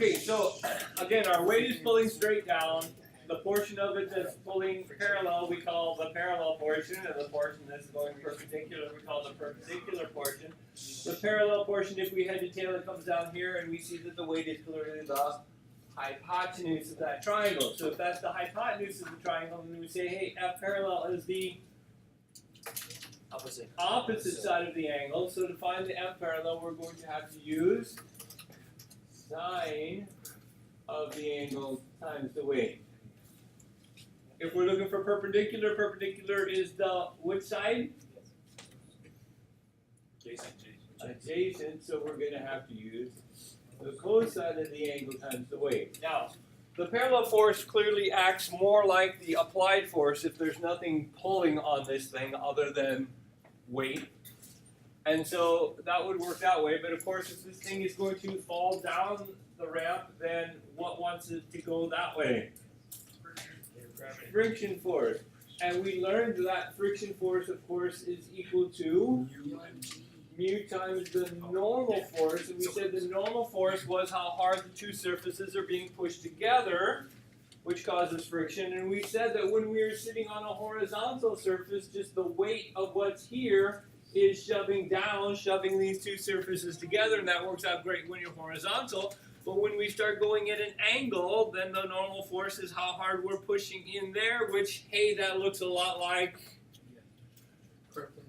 Okay, so again, our weight is pulling straight down. The portion of it that's pulling parallel we call the parallel portion, and the portion that's going perpendicular we call the perpendicular portion. The parallel portion, if we head to tail, it comes down here, and we see that the weight is clearly the hypotenuse of that triangle. So if that's the hypotenuse of the triangle, then we say, hey, F parallel is the opposite side of the angle. So to find the F parallel, we're going to have to use sine of the angle times the weight. If we're looking for perpendicular, perpendicular is the which side? Adjacent, so we're going to have to use the cosine of the angle times the weight. Now, the parallel force clearly acts more like the applied force if there's nothing pulling on this thing other than weight. And so that would work that way, but of course if this thing is going to fall down the ramp, then what wants it to go that way? Friction force. And we learned that friction force, of course, is equal to mu times the normal force. And we said the normal force was how hard the two surfaces are being pushed together, which causes friction. And we said that when we are sitting on a horizontal surface, just the weight of what's here is shoving down, shoving these two surfaces together, and that works out great when you're horizontal. But when we start going at an angle, then the normal force is how hard we're pushing in there, which, hey, that looks a lot like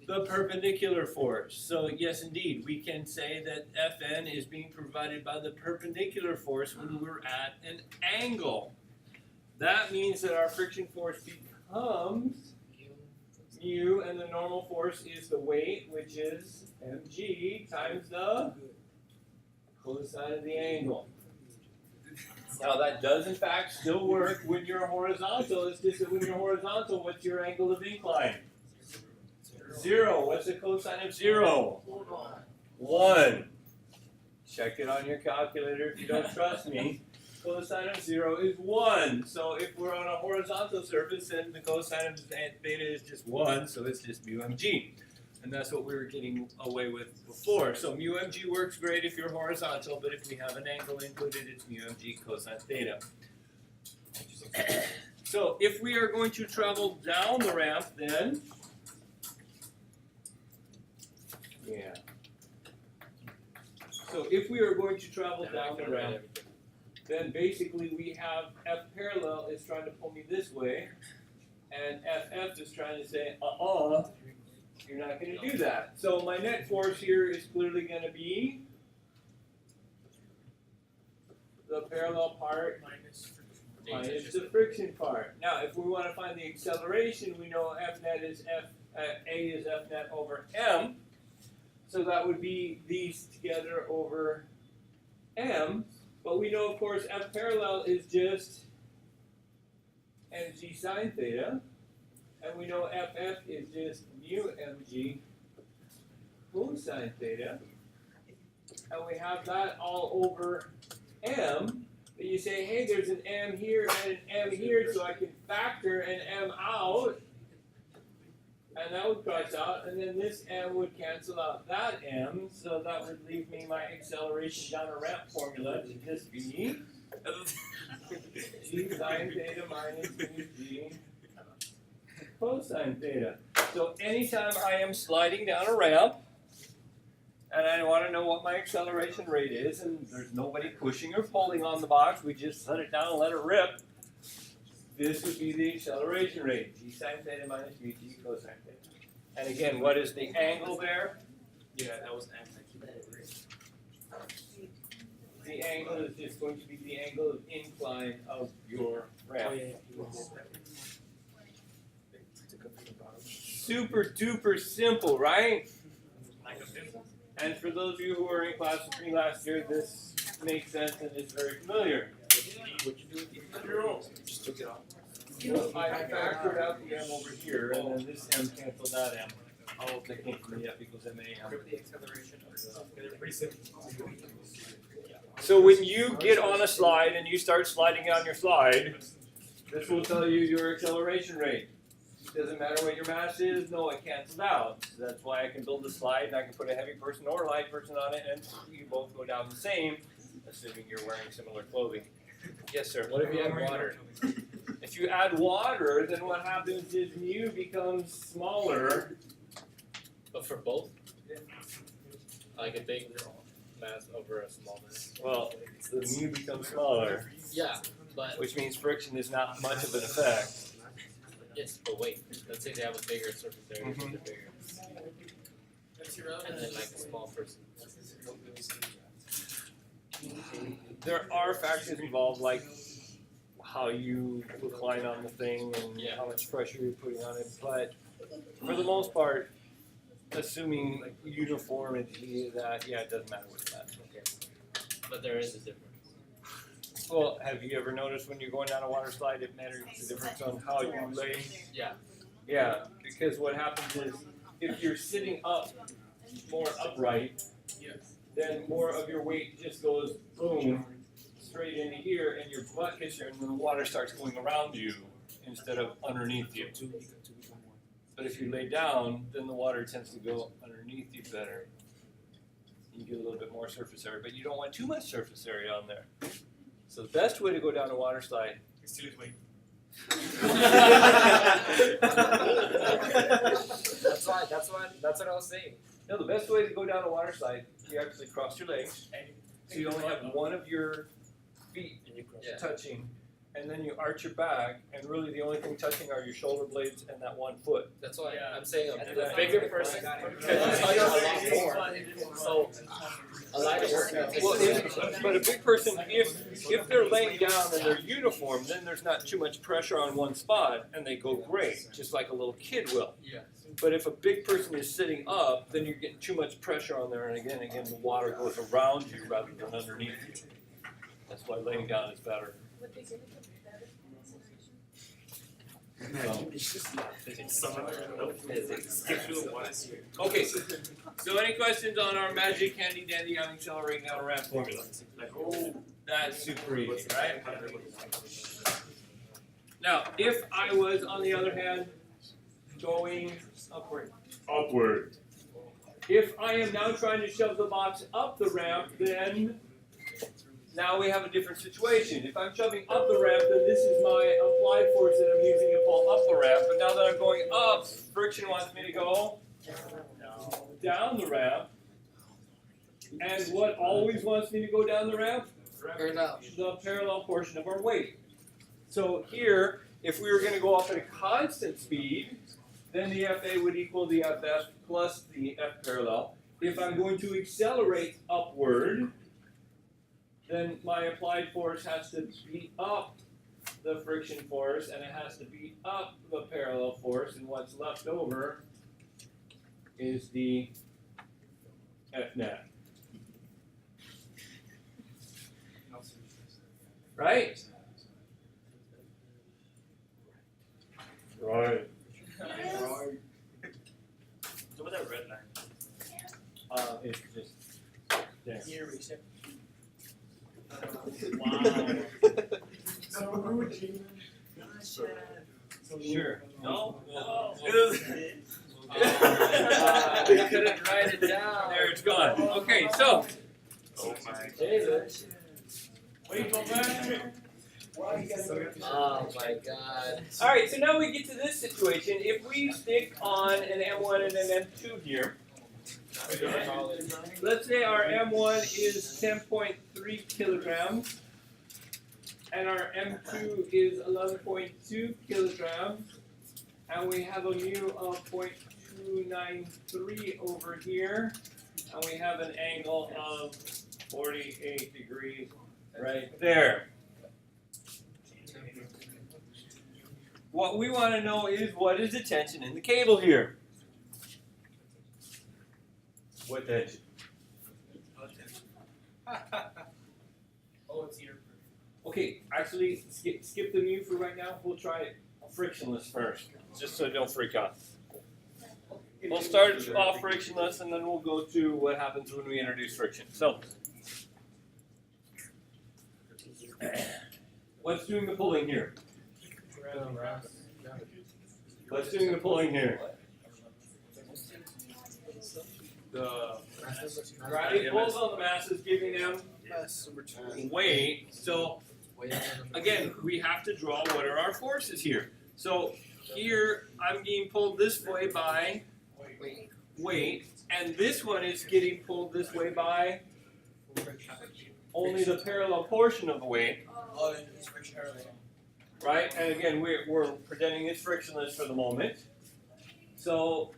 the perpendicular force. So yes, indeed, we can say that Fn is being provided by the perpendicular force when we're at an angle. That means that our friction force becomes mu, and the normal force is the weight, which is mg times the cosine of the angle. Now that does in fact still work when you're horizontal. It's just that when you're horizontal, what's your angle of incline? 0. What's the cosine of 0? 1. Check it on your calculator if you don't trust me. Cosine of 0 is 1. So if we're on a horizontal surface, then the cosine of theta is just 1, so it's just mu mg. And that's what we were getting away with before. So mu mg works great if you're horizontal, but if we have an angle included, it's mu mg cosine theta. So if we are going to travel down the ramp, then so if we are going to travel down the ramp, then basically we have F parallel is trying to pull me this way, and FF is trying to say, you're not going to do that. So my net force here is clearly going to be the parallel part minus the friction part. Now, if we want to find the acceleration, we know F net is A is F net over M. So that would be these together over M. But we know, of course, F parallel is just mg sine theta. And we know FF is just mu mg cosine theta. And we have that all over M. But you say, hey, there's an M here and an M here, so I can factor an M out. And that would cross out, and then this M would cancel out that M, so that would leave me my acceleration down a ramp formula to just be g sine theta minus mu g cosine theta. So anytime I am sliding down a ramp, and I want to know what my acceleration rate is, and there's nobody pushing or pulling on the box, we just set it down and let it rip, this would be the acceleration rate, g sine theta minus mu g cosine theta. And again, what is the angle there? Yeah, that was an angle. The angle is just going to be the angle of incline of your ramp. Super duper simple, right? And for those of you who were in class with me last year, this makes sense and is very familiar. Just took it off. I factored out the M over here, and then this M canceled that M. Oh, technically, F equals MA. So when you get on a slide and you start sliding down your slide, this will tell you your acceleration rate. Doesn't matter what your mass is, no, it cancels out. So that's why I can build a slide and I can put a heavy person or a light person on it, and you both go down the same. assuming you're wearing similar clothing. Yes, sir. What if you add water? If you add water, then what happens is mu becomes smaller. But for both? Like a big mass over a small mass? Well, the mu becomes smaller, Yeah, but which means friction is not much of an effect. yes, but wait. Let's say they have a bigger surface area, Mhm. they're bigger. And then like a small person. There are factors involved, like how you recline on the thing and Yeah. how much pressure you're putting on it, but for the most part, assuming uniformity, that yeah, it doesn't matter what it's at. Okay. But there is a difference. Well, have you ever noticed when you're going down a water slide, it matters the difference on how you lay? Yeah. Yeah, because what happens is if you're sitting up more upright, then more of your weight just goes boom straight into here, and your butt hits here, and then the water starts going around you instead of underneath you. But if you lay down, then the water tends to go underneath you better. You get a little bit more surface area, but you don't want too much surface area on there. So the best way to go down a water slide is to lose weight. That's what I was saying. No, the best way to go down a water slide, you actually cross your legs, so you only have one of your feet Yeah. touching, and then you arch your back, and really the only thing touching are your shoulder blades and that one foot. That's why I'm saying And a then- bigger person can touch a lot more. So a lighter person can take Well, it. but a big person, if they're laying down and they're uniform, then there's not too much pressure on one spot, and they go great, just like a little kid will. Yeah. But if a big person is sitting up, then you're getting too much pressure on there, and again, the water goes around you rather than underneath you. That's why laying down is better. Would they give it a better consideration? Okay, so any questions on our magic handy dandy young accelerating down a ramp formula? That's super easy, right? Now, if I was, on the other hand, going upward. If I am now trying to shove the box up the ramp, then now we have a different situation. If I'm shoving up the ramp, then this is my applied force that I'm using to pull up the ramp. But now that I'm going up, friction wants me to go down the ramp. And what always wants me to go down the ramp? The parallel portion of our weight. So here, if we were going to go up at a constant speed, then the FA would equal the FF plus the F parallel. If I'm going to accelerate upward, then my applied force has to beat up the friction force, and it has to beat up the parallel force, and what's left over is the F net. Right? Right. So what's that red line? It's just there. Sure. No? I couldn't write it down. There, it's gone. Okay, so. Oh my. David. Wait, go back. Oh my god. All right, so now we get to this situation. If we stick on an M1 and an M2 here, let's say our M1 is 10.3 kilograms, and our M2 is 11.2 kilograms, and we have a mu of 0.293 over here, and we have an angle of 48 degrees right there. What we want to know is, what is the tension in the cable here? What tension? Oh, it's here. Okay, actually, skip the mu for right now. We'll try it frictionless first, just so don't freak out. We'll start off frictionless, and then we'll go to what happens when we introduce friction. So, what's doing the pulling here? What's doing the pulling here? The Gravity pulls on the masses, giving them Mass number 2. weight. So again, we have to draw what are our forces here. So here I'm being pulled this way by weight, and this one is getting pulled this way by only the parallel portion of the weight, Oh, it's friction. right? And again, we're pretending it's frictionless for the moment. So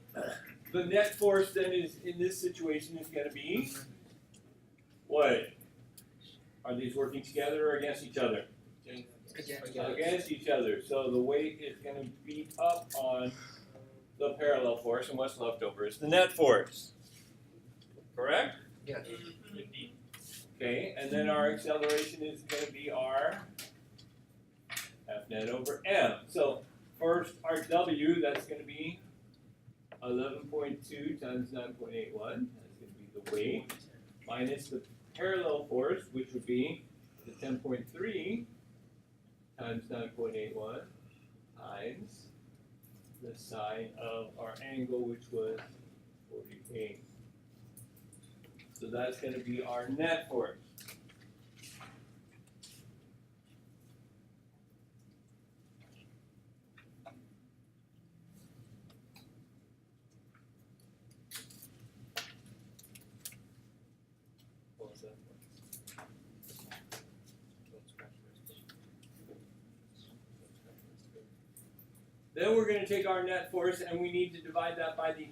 the net force then is in this situation is going to be what? Are these working together or against each other? Against each other. So the weight is going to beat up on the parallel force, and what's left over is the net force. Correct? Yes. Okay, and then our acceleration is going to be our F net over m. So first our W, that's going to be 11.2 times 9.81. That's going to be the weight minus the parallel force, which would be the 10.3 times 9.81 times the sine of our angle, which was 48. So that's going to be our net force. What was that? Then we're going to take our net force and we need to divide that by the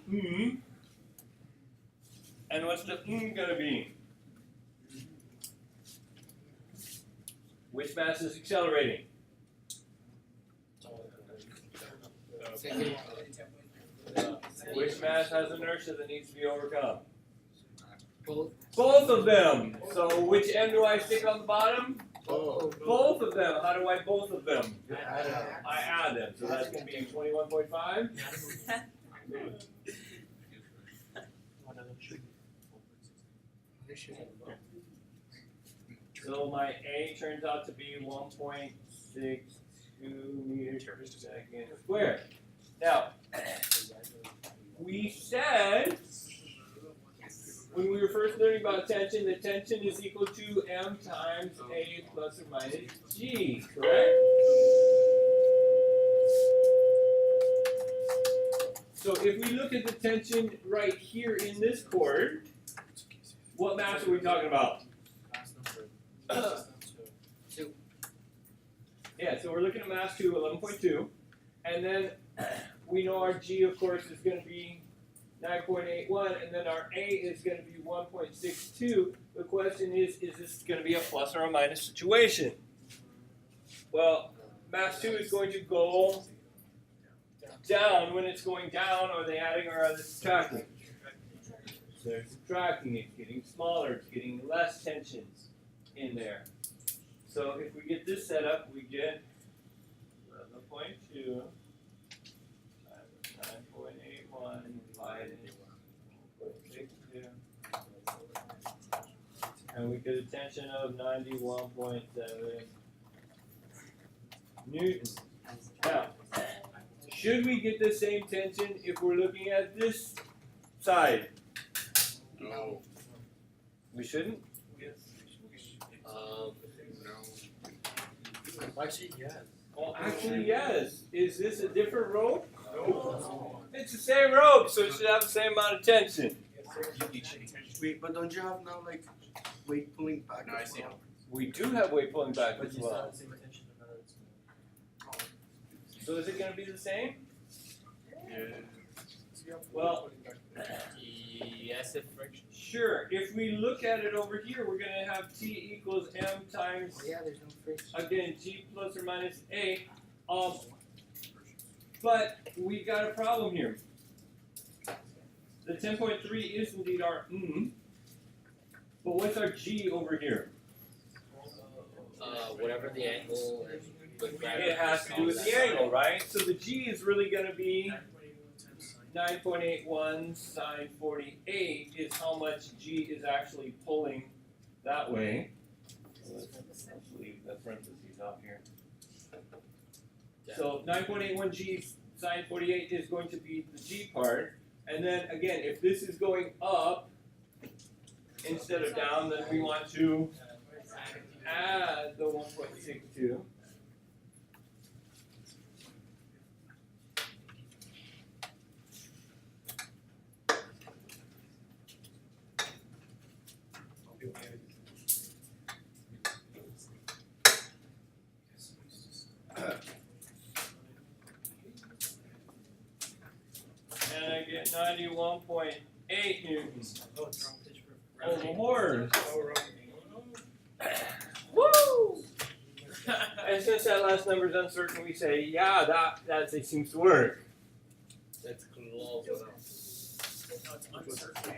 And what's the going to be? Which mass is accelerating? Which mass has inertia that needs to be overcome? Both of them. So which m do I stick on the bottom? Both of them. How do I both of them? I add them. So that's going to be 21.5. So my A turns out to be 1.62 meters per second squared. Now, we said when we were first learning about tension, that tension is equal to m times A plus or minus G, correct? So if we look at the tension right here in this cord, what mass are we talking about? Yeah, so we're looking at mass 2, 11.2, and then we know our G, of course, is going to be 9.81, and then our A is going to be 1.62. The question is this going to be a plus or a minus situation? Well, mass 2 is going to go down. When it's going down, are they adding or are they subtracting? They're subtracting. It's getting smaller. It's getting less tensions in there. So if we get this set up, we get 11.2 times 9.81 divided 1.62. And we get a tension of 91.7 newtons. Now, should we get the same tension if we're looking at this side? No. We shouldn't? Actually, yes. Well, actually, yes. Is this a different rope? No. It's the same rope, so it should have the same amount of tension. Wait, but don't you have now like weight pulling back? No, I see. We do have weight pulling back as well. So is it going to be the same? Well, yes, if friction. sure. If we look at it over here, we're going to have T equals M times, there's no friction. again, G plus or minus A. But we got a problem here. The 10.3 is indeed our but what's our G over here? Whatever the angle is. It has to do with the angle, right? So the G is really going to be 9.81 sine 48 is how much G is actually pulling that way. Let's leave the parentheses off here. So 9.81 G sine 48 is going to be the G part. And then again, if this is going up instead of down, then we want to add the 1.62. And I get 91.8 newtons. Oh, the horse. Woo! And since that last number is uncertain, we say, yeah, that seems to work. That's close enough. No, it's uncertain.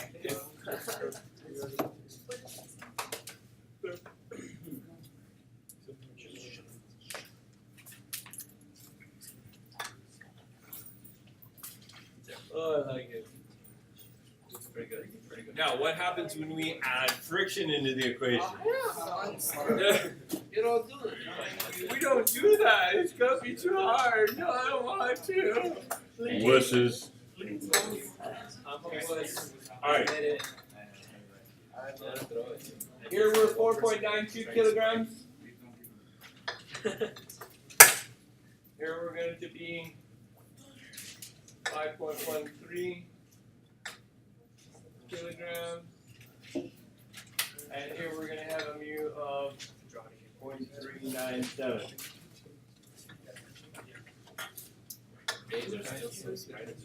Oh, I like it. It's pretty good. Pretty good. Now, what happens when we add friction into the equation? You don't do it. We don't do that. It's gonna be too hard. No, I don't want to. Wusses. All right. Here we're 4.92 kilograms. Here we're going to be 5.13 kilograms. And here we're going to have a mu of 0.397. Days are still so smart.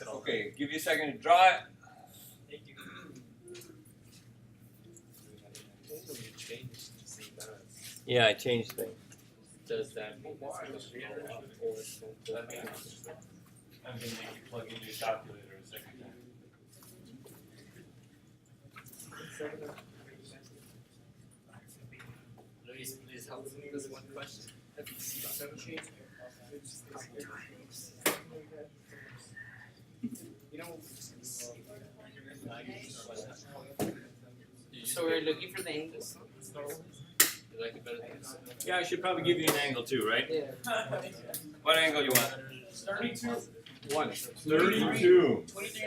Okay, give you a second to draw it. Yeah, I changed things. Does that mean it's going to go up or it's going to That means I'm going to make you plug in your calculator a second time. Luis, please help me with this one question. So we're looking for the angles. You like it better than this? Yeah, I should probably give you an angle too, right? Yeah. What angle you want? 32. 32. 23.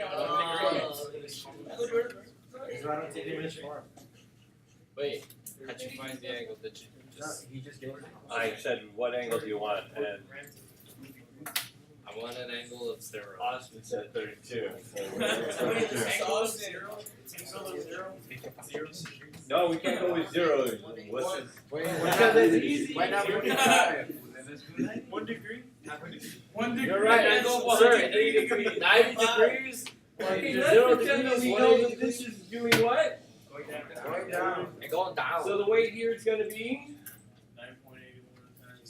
Wait, how'd you find the angle? Did you just? I said, what angle do you want? And I want an angle of zero. Austin said 32. No, we can't go with zero. What's this? Because it's easy. Why not 45? 1 degree. 1 degree. You're right, and angle go sir, 180 degrees. 90 degrees. Okay, Zero let's pretend that degrees, we 180 know that this is doing what? Going down. And going down. So the weight here is going to be 9.81 times.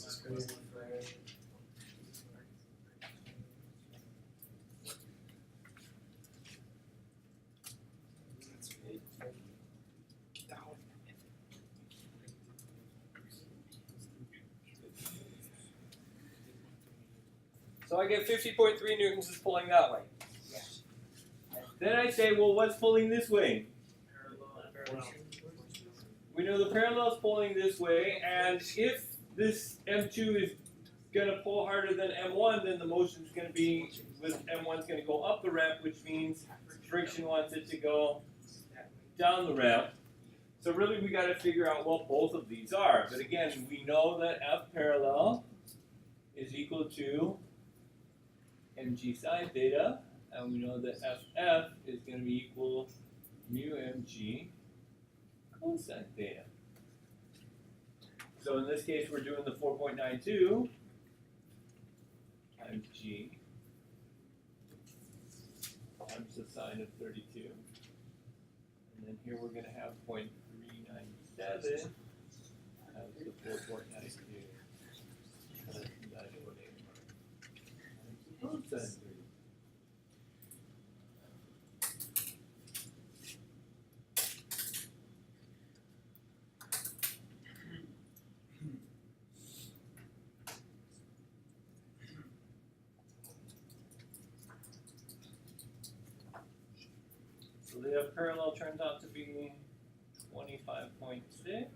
So I get 50.3 newtons is pulling that way. Then I say, well, what's pulling this way? We know the parallel is pulling this way, and if this M2 is going to pull harder than M1, then the motion is going to be, with M1 is going to go up the ramp, which means friction wants it to go down the ramp. So really we got to figure out what both of these are. But again, we know that F parallel is equal to mg sine theta, and we know that FF is going to be equal mu mg cosine theta. So in this case, we're doing the 4.92 times g times the sine of 32. And then here we're going to have 0.397 times the 4.92. Cosine. So the F parallel turns out to be 25.6.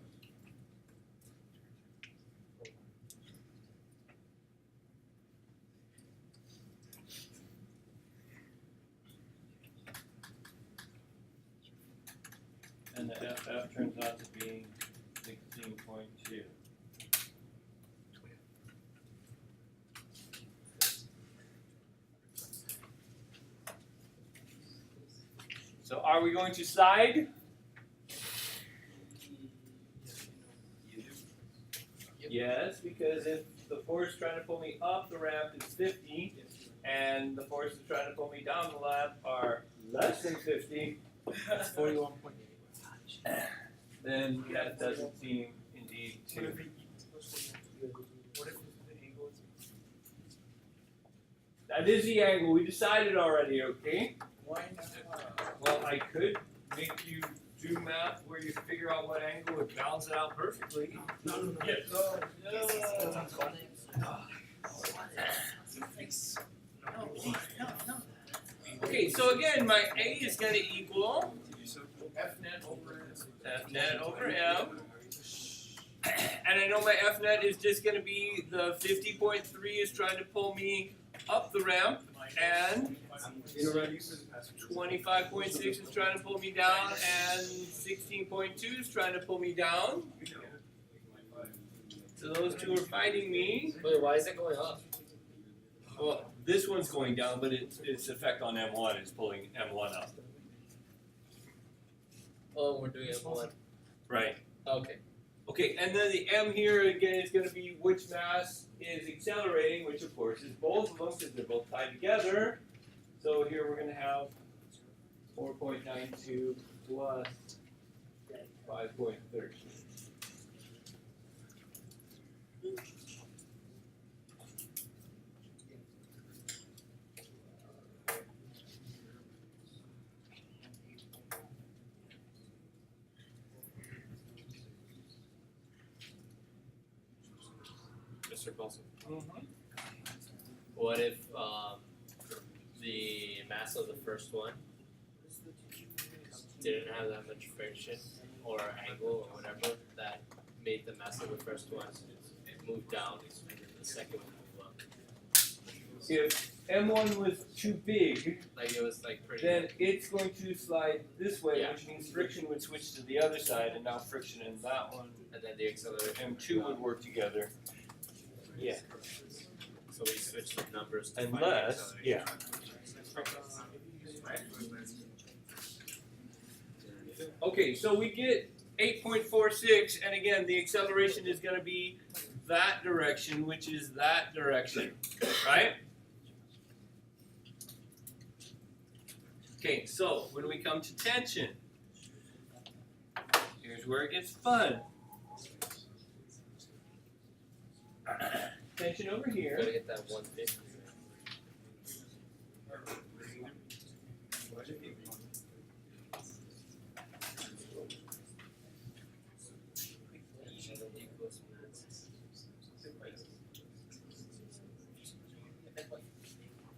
And the FF turns out to being 16.2. So are we going to slide? Yes, because if the force trying to pull me up the ramp is 50, and the forces trying to pull me down the ramp are less than 50, That's 41.8. then that doesn't seem indeed to. What if the angle is? That is the angle. We decided already, okay? Why not? Well, I could make you do math where you figure out what angle would balance it out perfectly. Yes. Okay, so again, my A is going to equal F net over. F net over M. And I know my F net is just going to be the 50.3 is trying to pull me up the ramp, and 25.6 is trying to pull me down, and 16.2 is trying to pull me down. So those two are fighting me. Wait, why is it going up? Well, this one's going down, but its effect on M1 is pulling M1 up. Oh, we're doing it one. Right. Okay. Okay, and then the M here again is going to be which mass is accelerating, which of course is both of them because they're both tied together. So here we're going to have 4.92 plus 5.13. Mr. Paulson. Mm-hmm. What if the mass of the first one didn't have that much friction or angle or whatever that made the mass of the first one move down and the second one move up? If M1 was too big, Like it was like pretty. then it's going to slide this way, Yeah. which means friction would switch to the other side, and now friction and that one, And then the acceleration. M2 would work together. Yeah. So we switched the numbers to find the Unless, acceleration. yeah. Okay, so we get 8.46, and again, the acceleration is going to be that direction, which is that direction, right? Okay, so when we come to tension, here's where it gets fun. Tension over here. Gotta get that 150.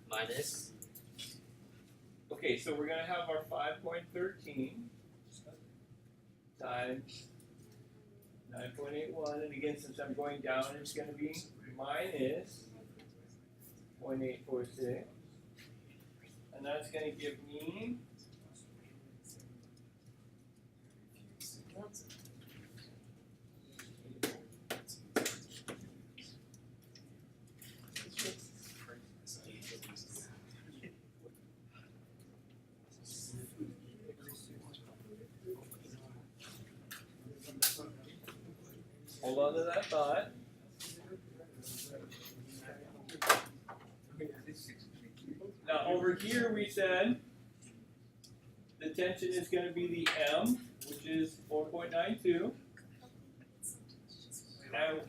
Minus. Okay, so we're going to have our 5.13 times 9.81, and again, since I'm going down, it's going to be minus 0.846, and that's going to give me hold on to that thought. Now over here we said the tension is going to be the M, which is 4.92. And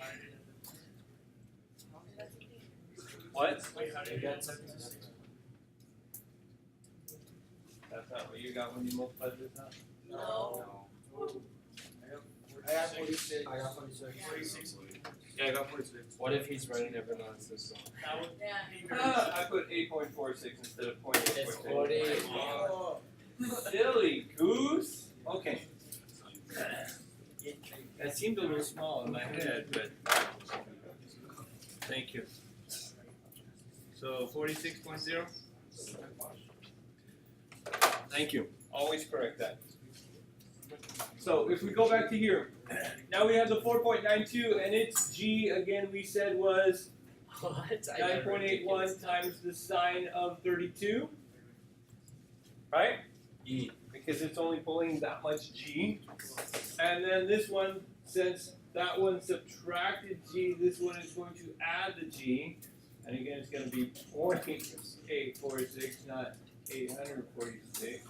what? That's not what you got when you multiplied this out? No. I got 46. I got 46. Yeah, I got 46. What if he's running everyone else's system? That would be very. I put 8.46 instead of It's 0.846. 40. Oh. Silly goose. Okay. That seemed a little small in my head, but thank you. So 46.0? Thank you. Always correct that. So if we go back to here, now we have the 4.92, and its G again we said was What? 9.81 times the sine of 32, right? E. Because it's only pulling that much G. And then this one, since that one subtracted G, this one is going to add the G. And again, it's going to be 0.846, not 846.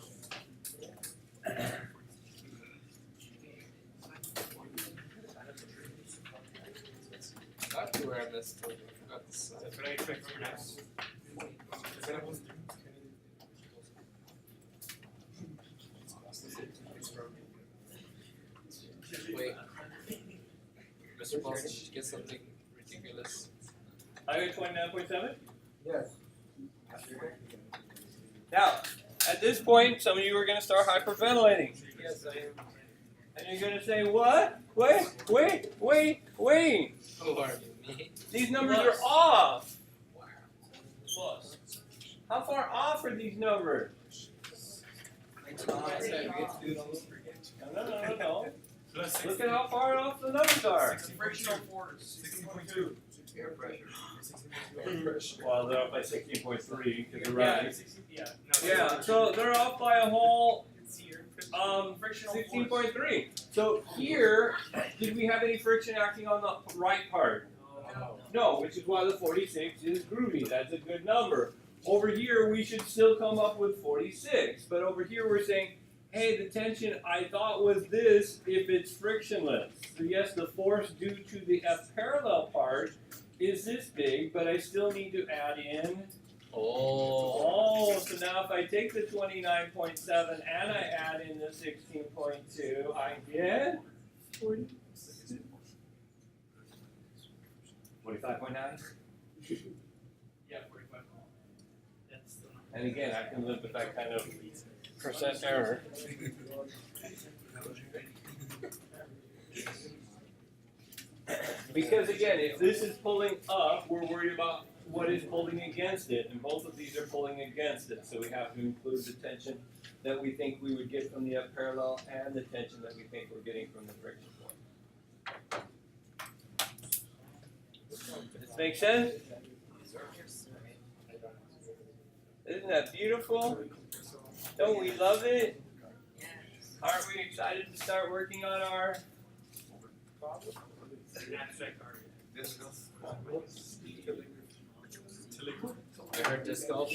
That's where I missed it. I forgot the sign. That's what I expect from your house. Wait. Mr. Paulson, did you get something ridiculous? I got 29.7. Yes. Now, at this point, some of you are going to start hyperventilating. Yes, I am. And you're going to say, what? Wait. Who are you? Me? These numbers are off. How far off are these numbers? No. Look at how far off the numbers are. Frictional force, 16.2. Air pressure. Well, they're off by 16.3 because they're Yeah, right. 16, yeah. Yeah, so they're off by a whole It's here. Frictional 16.3. So here, did we have any friction acting on the right part? No, which is why the 46 is groovy. That's a good number. Over here, we should still come up with 46. But over here, we're saying, hey, the tension I thought was this if it's frictionless. So yes, the force due to the F parallel part is this big, but I still need to add in. Oh. So now if I take the 29.7 and I add in the 16.2, I get 45.9. Yeah, 45. That's the number. And again, I can live with that kind of percent error. Because again, if this is pulling up, we're worried about what is pulling against it, and both of these are pulling against it. So we have to include the tension that we think we would get from the F parallel and the tension that we think we're getting from the friction point. Does this make sense? Isn't that beautiful? Don't we love it? Aren't we excited to start working on our Abstract art. I heard disc golf.